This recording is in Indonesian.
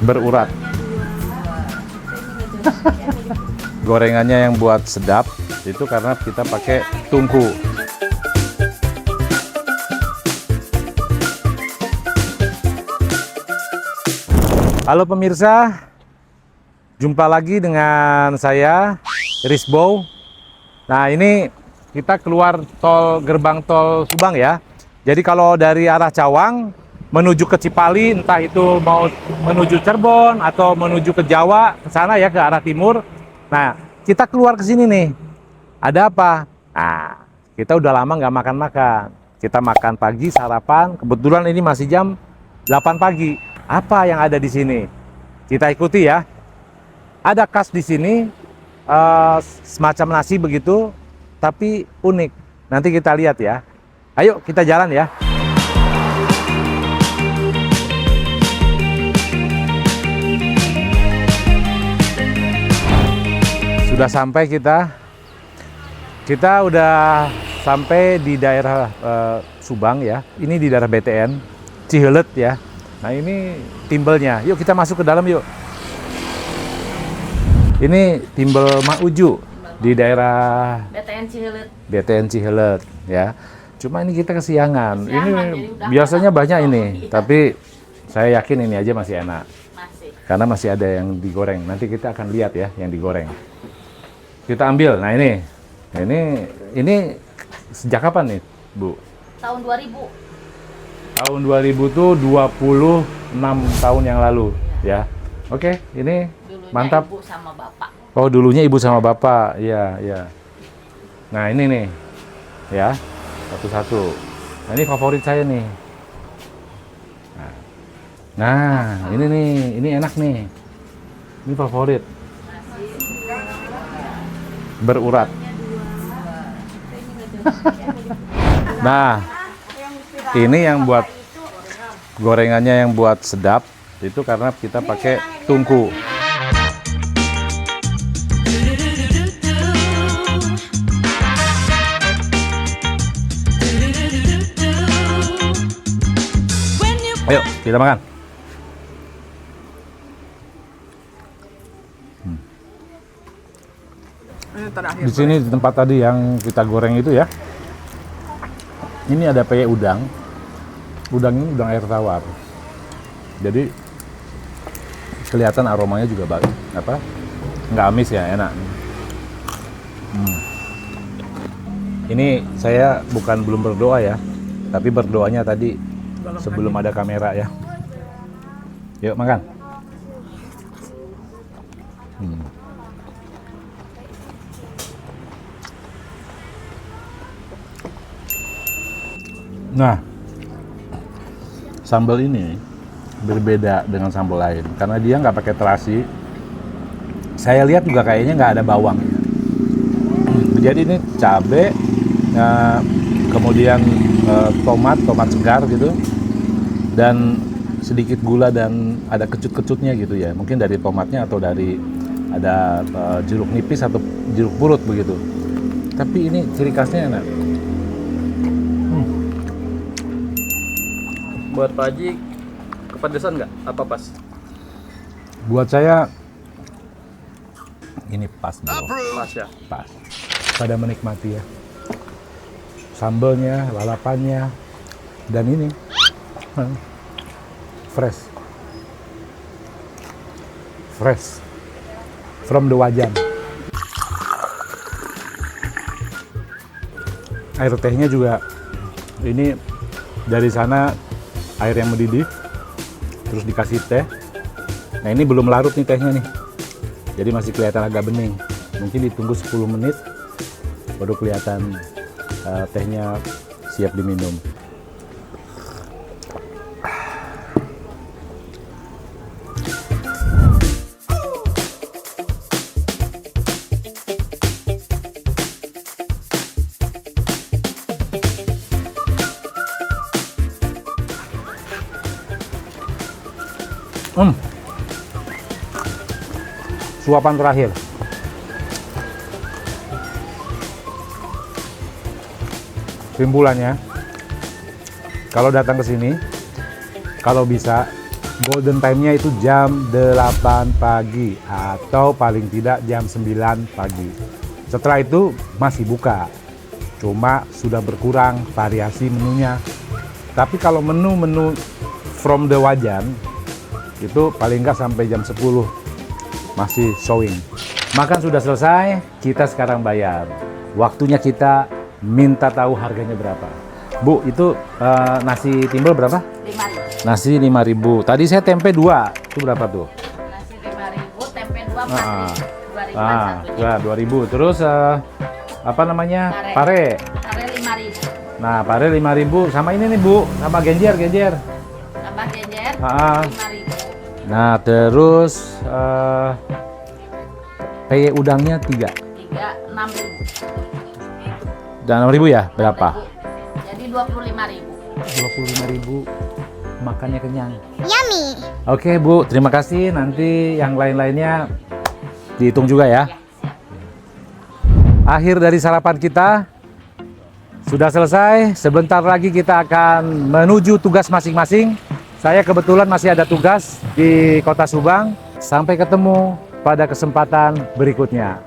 berurat. Gorengannya yang buat sedap itu karena kita pakai tungku. Halo pemirsa, jumpa lagi dengan saya Risbow. Nah, ini kita keluar gerbang tol Subang ya. Jadi kalau dari arah Cawang menuju ke Cipali, entah itu mau menuju Cirebon atau menuju ke Jawa, ke sana ya, ke arah timur. Nah, kita keluar ke sini nih. Ada apa? Nah, kita udah lama nggak makan-makan. Kita makan pagi, sarapan. Kebetulan ini masih jam 8 pagi. Apa yang ada di sini? Kita ikuti ya. Ada khas di sini, semacam nasi begitu, tapi unik. Nanti kita lihat ya. Ayo kita jalan ya. Sudah sampai kita. Kita udah sampai di daerah Subang ya. Ini di daerah BTN, Cihelet ya. Nah, ini timbelnya. Yuk kita masuk ke dalam yuk. Ini timbel Mak Uju di daerah BTN Cihelet ya. Cuma ini kita kesiangan. Ini biasanya banyak ini, tapi saya yakin ini aja masih enak. Karena masih ada yang digoreng. Nanti kita akan lihat ya yang digoreng. Kita ambil. Nah, ini sejak kapan nih, Bu? Tahun 2000. Tahun 2000 tuh 26 tahun yang lalu ya. Oke, ini Dulunya mantap. Ibu sama bapak. Oh, dulunya ibu sama bapak. Iya, iya. Nah, ini nih. Ya. Satu-satu. Nah, ini favorit saya nih. Nah, ini nih, ini enak nih. Ini favorit. Berurat. Nah, ini yang buat gorengannya yang buat sedap itu karena kita pakai tungku. Ayo, kita makan. Di sini di tempat tadi yang kita goreng itu ya. Ini ada pakai udang. Udang ini udang air tawar. Jadi kelihatan aromanya juga bagus. Apa? Nggak amis ya, enak. Ini saya belum berdoa ya, tapi berdoanya tadi sebelum ada kamera ya. Yuk makan. Nah, sambal ini berbeda dengan sambal lain karena dia nggak pakai terasi. Saya lihat juga kayaknya nggak ada bawang. Jadi ini cabai, kemudian tomat segar gitu, dan sedikit gula dan ada kecut-kecutnya gitu ya. Mungkin dari tomatnya atau dari ada jeruk nipis atau jeruk purut begitu. Tapi ini ciri khasnya enak. Buat Pak Haji, kepedesan nggak? Apa pas? Buat saya ini pas bro. Pas ya? Pas. Pada menikmati ya. Sambalnya, lalapannya, dan ini fresh from the wajan. Air tehnya juga ini dari sana air yang mendidih terus dikasih teh. Nah, ini belum larut nih tehnya nih, jadi masih kelihatan agak bening. Mungkin ditunggu 10 menit baru kelihatan tehnya siap diminum. Suapan terakhir. Simpulannya, kalau datang ke sini, kalau bisa golden time-nya itu jam 8 pagi atau paling tidak jam 9 pagi. Setelah itu masih buka, cuma sudah berkurang variasi menunya. Tapi kalau menu-menu from the wajan itu paling nggak sampai jam 10 masih showing. Makan sudah selesai, kita sekarang bayar. Waktunya kita minta tahu harganya berapa. Bu, itu nasi timbel berapa? 5.000. Nasi 5.000. Tadi saya tempe 2. Itu berapa tuh? Nasi 5.000, tempe 2 Ah. 4.000. 2.000 Ah, satunya. ya 2.000. Terus apa namanya? Pare. Pare 5.000. Nah, pare 5.000 sama ini nih, Bu, sama genjer. Tambah genjer Ah. 5.000. Nah, terus peye udangnya 3. 6.000. Dan 6.000 ya? Berapa? Jadi 25.000. 25.000. Makannya kenyang. Yummy. Oke, Bu, terima kasih. Nanti yang lain-lainnya dihitung juga ya. Akhir dari sarapan kita sudah selesai. Sebentar lagi kita akan menuju tugas masing-masing. Saya kebetulan masih ada tugas di Kota Subang. Sampai ketemu pada kesempatan berikutnya.